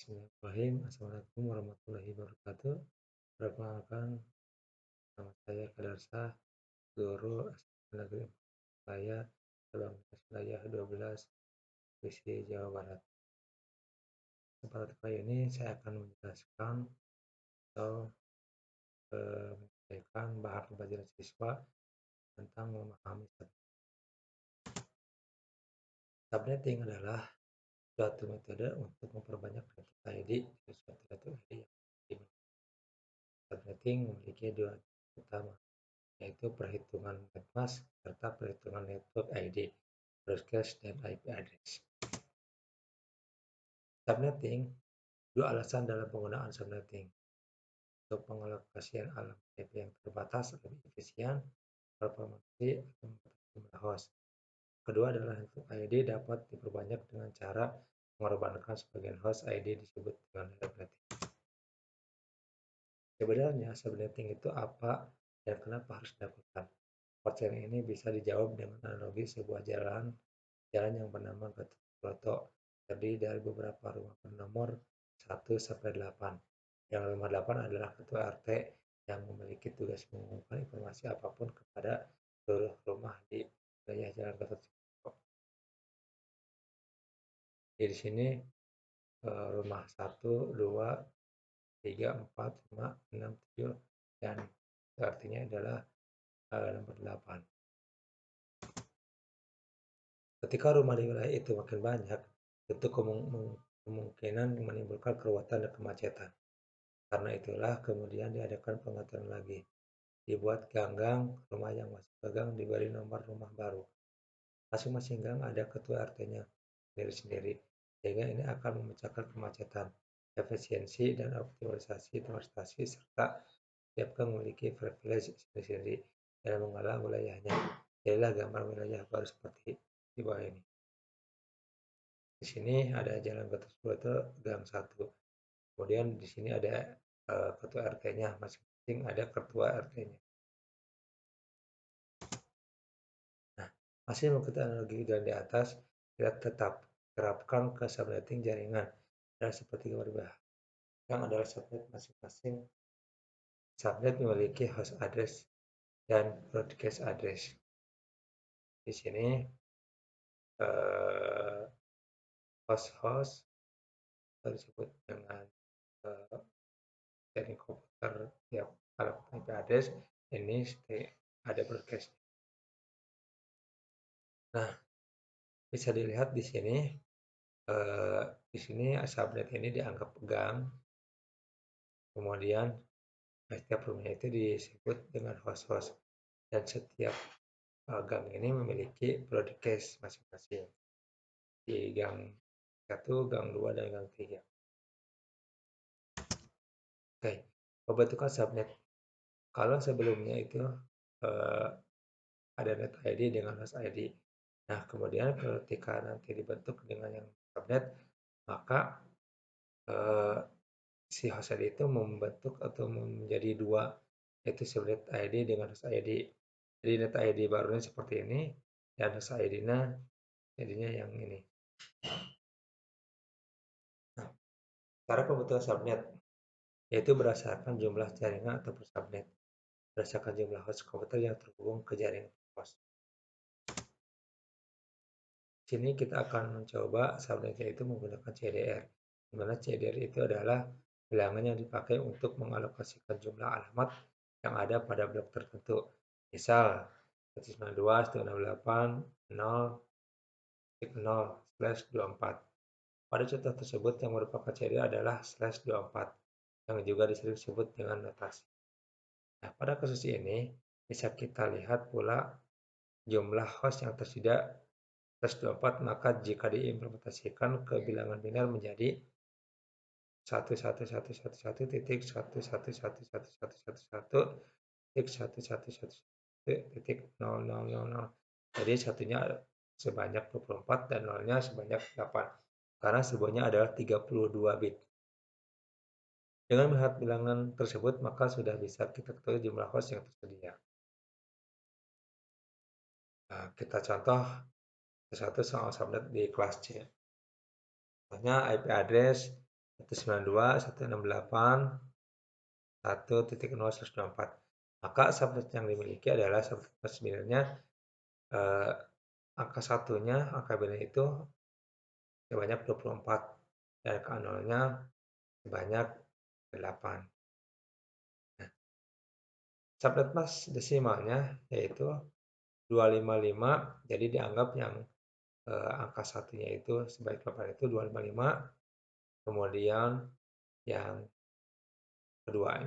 Bismillahirrahmanirrahim. Assalamualaikum warahmatullahi wabarakatuh. Perkenalkan, nama saya Kadarsa, guru SMA Negeri saya, Cabang Wilayah 12, Provinsi Jawa Barat. Pada kali ini saya akan menjelaskan atau menyampaikan bahan pembelajaran siswa tentang memahami subnetting. Subnetting adalah suatu metode untuk memperbanyak data ID dari suatu data ID yang dimiliki. Subnetting memiliki dua utama, yaitu perhitungan netmask serta perhitungan network ID, broadcast, dan IP address. Subnetting, dua alasan dalam penggunaan subnetting. Untuk pengalokasian alamat IP yang terbatas lebih efisien, performansi, atau membatasi jumlah host. Kedua adalah network ID dapat diperbanyak dengan cara mengorbankan sebagian host ID disebut dengan subnetting. Sebenarnya subnetting itu apa dan kenapa harus dilakukan? Pertanyaan ini bisa dijawab dengan analogi sebuah jalan yang bernama Gatot Subroto terdiri dari beberapa rumah bernomor 1 sampai 8. Yang nomor 8 adalah ketua RT yang memiliki tugas mengumumkan informasi apapun kepada seluruh rumah di wilayah Jalan Gatot Subroto. Di sini rumah 1, 2, 3, 4, 5, 6, 7 dan artinya adalah nomor 8. Ketika rumah di wilayah itu makin banyak, tentu kemungkinan menimbulkan keruwetan dan kemacetan. Karena itulah kemudian diadakan pengaturan lagi. Dibuat gang-gang, rumah yang masih ke gang diberi nomor rumah baru. Masing-masing gang ada ketua RT-nya sendiri-sendiri, sehingga ini akan memecahkan kemacetan, efisiensi, dan optimalisasi transportasi, serta setiap gang memiliki privilege sendiri-sendiri dalam mengelola wilayahnya. Jadilah gambar wilayah baru seperti di bawah ini. Di sini ada Jalan Gatot Subroto Gang 1. Kemudian di sini ada ketua RT-nya, masing-masing ada ketua RT-nya. Nah, hasil mengikuti analogi di atas, kita tetap terapkan ke subnetting jaringan. Dan seperti gambar bawah, yang adalah subnet masing-masing. Subnet memiliki host address dan broadcast address. Di sini host-host disebut dengan jaring komputer tiap alamat IP address ini ada broadcast. Nah, bisa dilihat di sini subnet ini dianggap gang. Kemudian setiap rumahnya itu disebut dengan host-host dan setiap gang ini memiliki broadcast masing-masing di gang 1, gang 2, dan gang 3. Oke, pembentukan subnet. Kalau sebelumnya itu ada net ID dengan host ID. Nah, kemudian ketika nanti dibentuk dengan yang subnet, maka si host ID itu membentuk atau menjadi dua, yaitu subnet ID dengan host ID. Jadi net ID barunya seperti ini dan host ID-nya jadinya yang ini. Nah, cara pembentukan subnet yaitu berdasarkan jumlah jaringan atau subnet, berdasarkan jumlah host komputer yang terhubung ke jaringan host. Sini kita akan mencoba subnetnya itu menggunakan CDR, di mana CDR itu adalah bilangan yang dipakai untuk mengalokasikan jumlah alamat yang ada pada blok tertentu. Misal 192.168.0.0/24. Pada contoh tersebut yang merupakan CDR adalah /24 yang juga disering disebut dengan notasi. Nah, pada kasus ini bisa kita lihat pula jumlah host yang tersedia /24, maka jika diimplementasikan ke bilangan biner menjadi 11111111111.11111.000. Jadi satunya sebanyak 24 dan nolnya sebanyak 8 karena semuanya adalah 32 bit. Dengan melihat bilangan tersebut maka sudah bisa kita ketahui jumlah host yang tersedia. Nah, kita contoh satu soal subnet di kelas C. Contohnya IP address 192.168.1.0.124. Maka subnet yang dimiliki adalah subnet sebenarnya angka satunya, angka binary itu sebanyak 24 dan angka nolnya sebanyak 8. Nah, subnet mask desimalnya yaitu 255, jadi dianggap yang angka satunya itu sebaik 8 itu 255, kemudian yang blok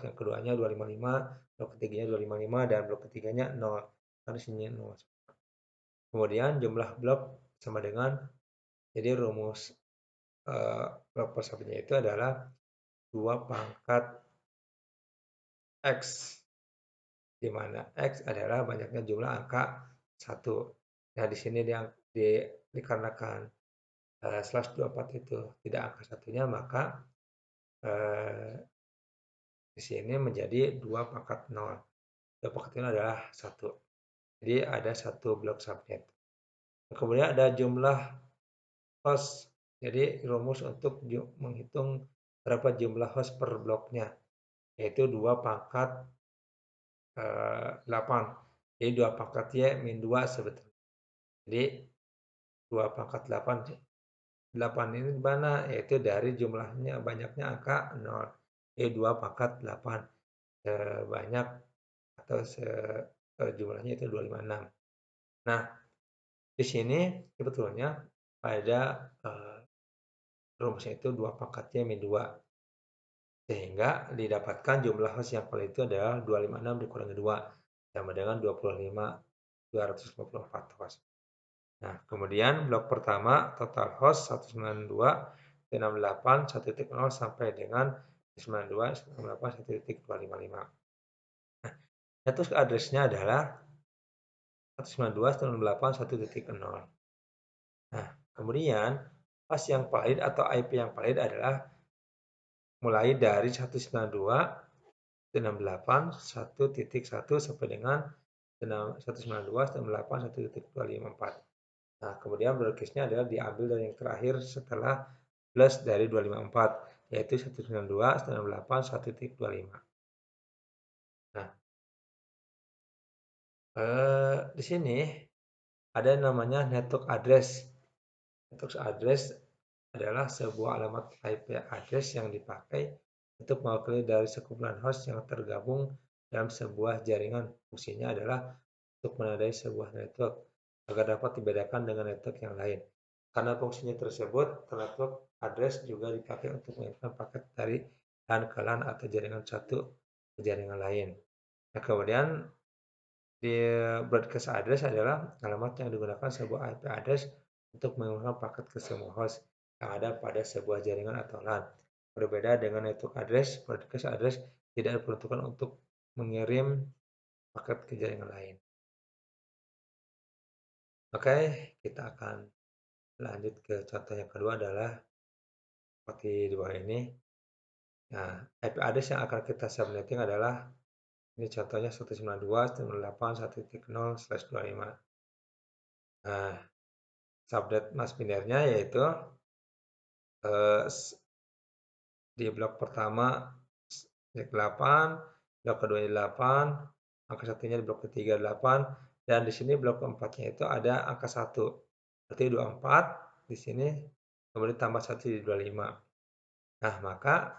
yang keduanya 255, blok ketiganya 255, dan blok ketiganya 0. Kan di sini 0. Kemudian jumlah blok sama dengan, jadi rumus blok persabitnya itu adalah 2 pangkat X, di mana X adalah banyaknya jumlah angka 1. Nah, di sini dikarenakan slash 24 itu tidak angka satunya, maka di sini menjadi 2 pangkat 0. 2 pangkat 0 adalah 1. Jadi ada satu blok subnet. Kemudian ada jumlah host. Jadi rumus untuk menghitung berapa jumlah host per bloknya, yaitu 2 pangkat 8. Jadi 2 pangkat Y min 2 sebetulnya. Jadi 2 pangkat 8. 8 ini di mana? Yaitu dari jumlahnya banyaknya angka 0. Jadi 2 pangkat 8 sebanyak atau jumlahnya itu 256. Nah, di sini sebetulnya ada rumusnya itu 2 pangkatnya min 2. Sehingga didapatkan jumlah host yang valid itu adalah 256 dikurangi 2 sama dengan 254 host. Nah, kemudian blok pertama total host 192.168.1.0 sampai dengan 92.168.1.255. Nah, status address-nya adalah 192.168.1.0. Nah, kemudian host yang valid atau IP yang valid adalah mulai dari 192.168.1.1 sampai dengan 192.168.1.254. Nah, kemudian broadcast-nya adalah diambil dari yang terakhir setelah plus dari 254, yaitu 192.168.1.25. Nah, di sini ada namanya network address. Network address adalah sebuah alamat IP address yang dipakai untuk mewakili dari sekumpulan host yang tergabung dalam sebuah jaringan. Fungsinya adalah untuk menandai sebuah network agar dapat dibedakan dengan network yang lain. Karena fungsinya tersebut, network address juga dipakai untuk mengirimkan paket dari LAN ke LAN atau jaringan satu ke jaringan lain. Nah, kemudian di broadcast address adalah alamat yang digunakan sebuah IP address untuk mengirimkan paket ke semua host yang ada pada sebuah jaringan atau LAN. Berbeda dengan network address, broadcast address tidak diperuntukkan untuk mengirim paket ke jaringan lain. Oke, kita akan lanjut ke contoh yang kedua adalah seperti di bawah ini. Nah, IP address yang akan kita subnetting adalah ini contohnya 192.168.1.0/25. Nah, subnet mask binairnya yaitu di blok pertama 8, blok kedua 8, angka satunya di blok ketiga 8, dan di sini blok keempatnya itu ada angka 1. Berarti 24 di sini, kemudian tambah 1 di 25. Nah, maka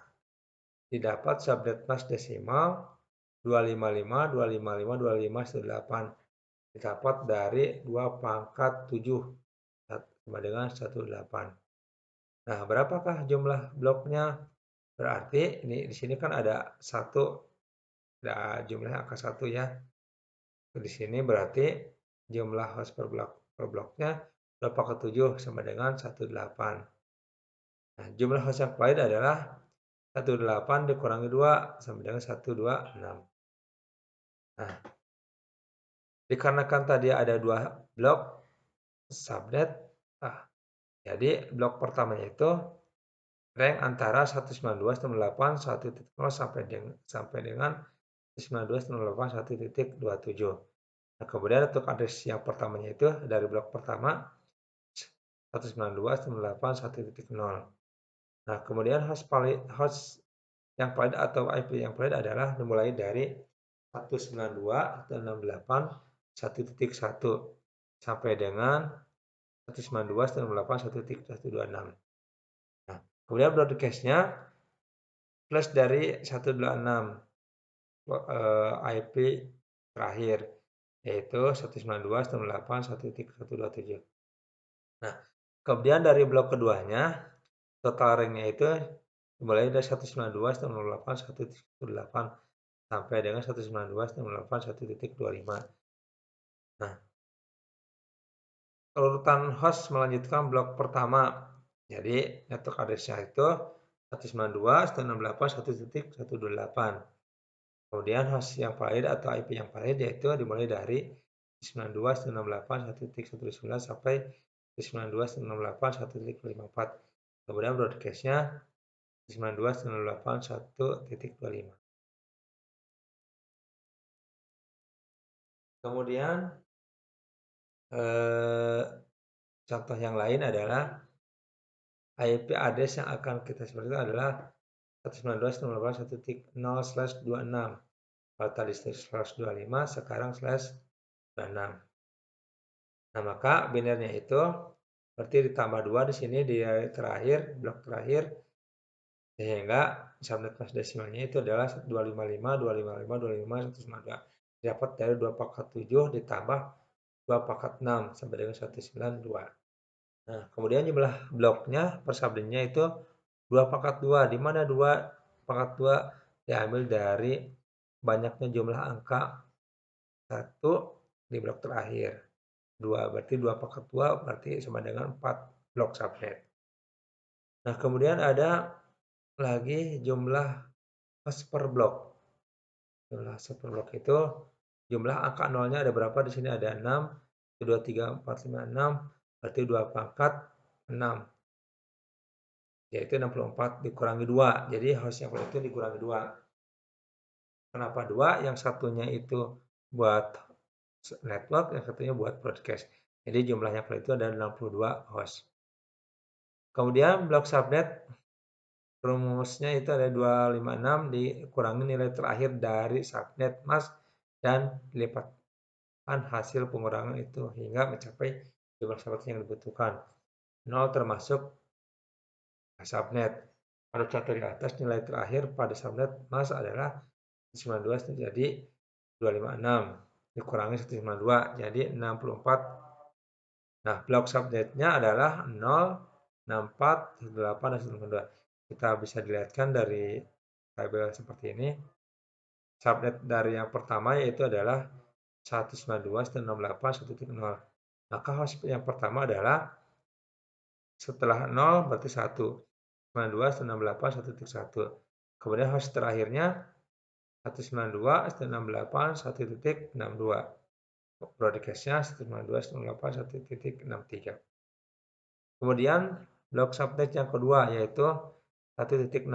didapat subnet mask desimal 255.255.255.8 didapat dari 2 pangkat 7 sama dengan 18. Nah, berapakah jumlah bloknya? Berarti ini di sini kan ada 1, ada jumlahnya angka 1 ya. Di sini berarti jumlah host per bloknya 2 pangkat 7 sama dengan 18. Nah, jumlah host yang valid adalah 18 dikurangi 2 sama dengan 126. Nah, dikarenakan tadi ada 2 blok subnet, jadi blok pertamanya itu rank antara 192.168.1.0 sampai dengan 192.168.1.27. Nah, kemudian untuk address yang pertamanya itu dari blok pertama 192.168.1.0. Nah, kemudian host yang valid atau IP yang valid adalah dimulai dari 192.168.1.1 sampai dengan 192.168.1.126. Nah, kemudian broadcast-nya plus dari 126 IP terakhir, yaitu 192.168.1.127. Nah, kemudian dari blok keduanya, total ringnya itu mulai dari 192.168.1.128 sampai dengan 192.168.1.25. Nah, urutan host melanjutkan blok pertama. Jadi, network address-nya itu 192.168.1.128. Kemudian host yang valid atau IP yang valid yaitu dimulai dari 92.168.1.19 sampai 92.168.1.54. Kemudian broadcast-nya 92.168.1.25. Kemudian contoh yang lain adalah IP address yang akan kita seperti itu adalah 192.168.1.0/26. Kalau tadi /25, sekarang /26. Nah, maka binernya itu berarti ditambah 2 di sini di terakhir, blok terakhir, sehingga subnet mask desimalnya itu adalah 255, 255, 255, 192. Dapat dari 2 pangkat 7 ditambah 2 pangkat 6 sampai dengan 192. Nah, kemudian jumlah bloknya per subnetnya itu 2 pangkat 2, di mana 2 pangkat 2 diambil dari banyaknya jumlah angka 1 di blok terakhir. 2 berarti 2 pangkat 2 berarti sama dengan 4 blok subnet. Nah, kemudian ada lagi jumlah host per blok. Jumlah host per blok itu jumlah angka nolnya ada berapa? Di sini ada 6, 2, 3, 4, 5, 6, berarti 2 pangkat 6. Yaitu 64 dikurangi 2. Jadi host yang itu dikurangi 2. Kenapa 2? Yang satunya itu buat network, yang satunya buat broadcast. Jadi jumlahnya itu ada 62 host. Kemudian blok subnet rumusnya itu ada 256 dikurangi nilai terakhir dari subnet mask dan dilipatkan hasil pengurangan itu hingga mencapai jumlah subnet yang dibutuhkan. 0 termasuk subnet. Pada contoh di atas nilai terakhir pada subnet mask adalah 192 jadi 256 dikurangi 152 jadi 64. Nah, blok subnetnya adalah 0, 64, 18, dan 92. Kita bisa dilihatkan dari tabel seperti ini. Subnet dari yang pertama yaitu adalah 192.168.1.0. Maka host yang pertama adalah setelah 0 berarti 1. 192.168.1.1. Kemudian host terakhirnya 192.168.1.62. Broadcast-nya 192.168.1.63. Kemudian blok subnet yang kedua yaitu 1.64.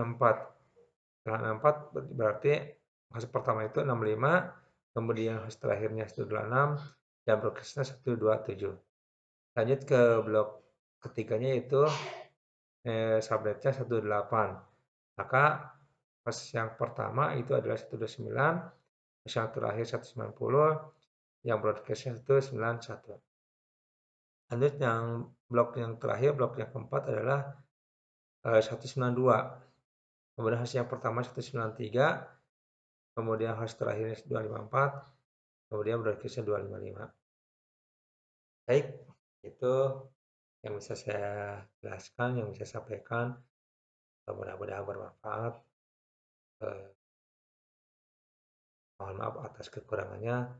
Setelah 64 berarti host pertama itu 65, kemudian host terakhirnya 126 dan broadcast-nya 127. Lanjut ke blok ketiganya yaitu subnetnya 18. Maka host yang pertama itu adalah 129, host yang terakhir 190, yang broadcast-nya 191. Lanjut yang blok yang terakhir, blok yang keempat adalah 192. Kemudian host yang pertama 193, kemudian host terakhirnya 254, kemudian broadcast-nya 255. Baik, itu yang bisa saya jelaskan, yang bisa saya sampaikan. Mudah-mudahan bermanfaat. Mohon maaf atas kekurangannya.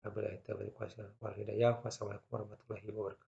Wabillahi taufiq wal hidayah. Wassalamualaikum warahmatullahi wabarakatuh.